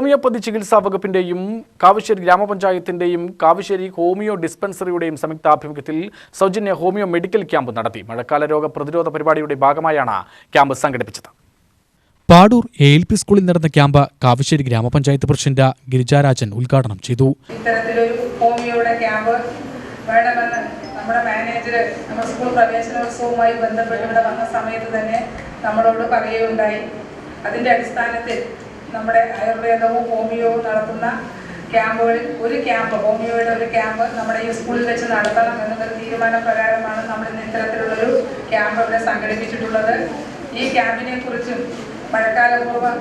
Homeopathy ചികിത്സാ വകുപ്പിന്റെയും Kavassery ഗ്രാമപഞ്ചായത്തിന്റെയും Kavassery homeo ഡിസ്പെൻസറിയുടെയും സംയുക്താഭിമുഖ്യത്തിൽ സൗജന്യ ഹോമിയോ മെഡിക്കൽ ക്യാമ്പ് നടത്തി. മഴക്കാല രോഗ പ്രതിരോധ പരിപാടിയുടെ ഭാഗമായാണ് ക്യാമ്പ് സംഘടിപ്പിച്ചത്. പാടൂർ ALP സ്കൂളിൽ നടന്ന ക്യാമ്പ് കാവശ്ശേരി ഗ്രാമപഞ്ചായത്ത് പ്രസിഡന്റ് ഗിരിജാരാജൻ ഉദ്ഘാടനം ചെയ്തു. ഇത്തരത്തിലൊരു ഹോമിയോയുടെ ക്യാമ്പ് വേണമെന്ന് നമ്മുടെ മാനേജർ നമ്മുടെ സ്കൂൾ പ്രവേശനോത്സവവുമായി ബന്ധപ്പെട്ട് ഇവിടെ വന്ന സമയത്ത് തന്നെ നമ്മളോട് പറയുകയുണ്ടായി. അതിൻ്റെ അടിസ്ഥാനത്തിൽ നമ്മുടെ ആയുർവേദവും ഹോമിയോവും നടത്തുന്ന ക്യാമ്പുകളിൽ ഒരു ക്യാമ്പ് ഹോമിയോയുടെ ഒരു ക്യാമ്പ് നമ്മുടെ ഈ സ്കൂളിൽ വെച്ച് നടത്തണം എന്നൊരു തീരുമാനപ്രകാരമാണ് നമ്മൾ ഇന്ന് ഇത്തരത്തിലുള്ളൊരു ക്യാമ്പ് ഇവിടെ സംഘടിപ്പിച്ചിട്ടുള്ളത്. ഈ ക്യാമ്പിനെ കുറിച്ചും മഴക്കാലപൂർവ്വ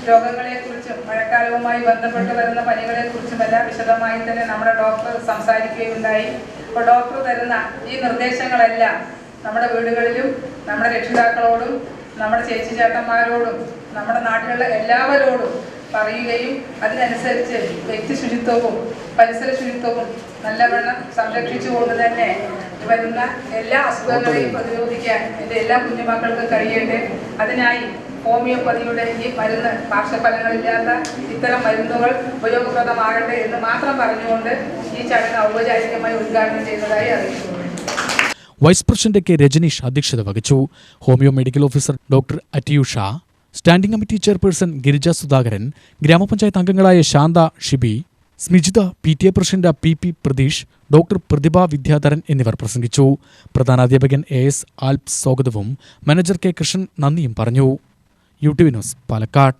രോഗങ്ങളെക്കുറിച്ചും മഴക്കാലവുമായി ബന്ധപ്പെട്ട് വരുന്ന പനികളെക്കുറിച്ചുമെല്ലാം വിശദമായി തന്നെ നമ്മുടെ ഡോക്ടർ സംസാരിക്കുകയുണ്ടായി. അപ്പോൾ ഡോക്ടർ തരുന്ന ഈ നിർദ്ദേശങ്ങളെല്ലാം നമ്മുടെ വീടുകളിലും നമ്മുടെ രക്ഷിതാക്കളോടും നമ്മുടെ ചേച്ചി ചേട്ടന്മാരോടും നമ്മുടെ നാട്ടിലുള്ള എല്ലാവരോടും പറയുകയും അതിനനുസരിച്ച് വ്യക്തി ശുചിത്വവും പരിസര ശുചിത്വവും നല്ലവണ്ണം സംരക്ഷിച്ചുകൊണ്ട് തന്നെ വരുന്ന എല്ലാ അസുഖങ്ങളെയും പ്രതിരോധിക്കാൻ എൻ്റെ എല്ലാ കുഞ്ഞുമക്കൾക്കും കഴിയട്ടെ. അതിനായി ഹോമിയോപ്പതിയുടെ ഈ മരുന്ന് പാർശ്വഫലങ്ങളില്ലാത്ത ഇത്തരം മരുന്നുകൾ ഉപയോഗപ്രദമാകട്ടെ എന്ന് മാത്രം പറഞ്ഞുകൊണ്ട് ഈ ചടങ്ങ് ഔപചാരികമായി ഉദ്ഘാടനം ചെയ്തതായി അറിയിച്ചു. വൈസ് പ്രസിഡന്റ് കെ രജനീഷ് അധ്യക്ഷത വഹിച്ചു. Homeo medical officer doctor Attiyusha, standing committee chairperson Girija Sudhakaran, grama panchayat അംഗങ്ങളായ Shantha Shibi, Smijitha, PTA president PP Pratheesh, doctor Prathibha Vidyadharan എന്നിവർ പ്രസംഗിച്ചു. പ്രധാനാധ്യാപകൻ AS ആൽപ്സ് സ്വാഗതവും മാനേജർ K കൃഷ്ണൻ നന്ദിയും പറഞ്ഞു. UTV news, Palakkad.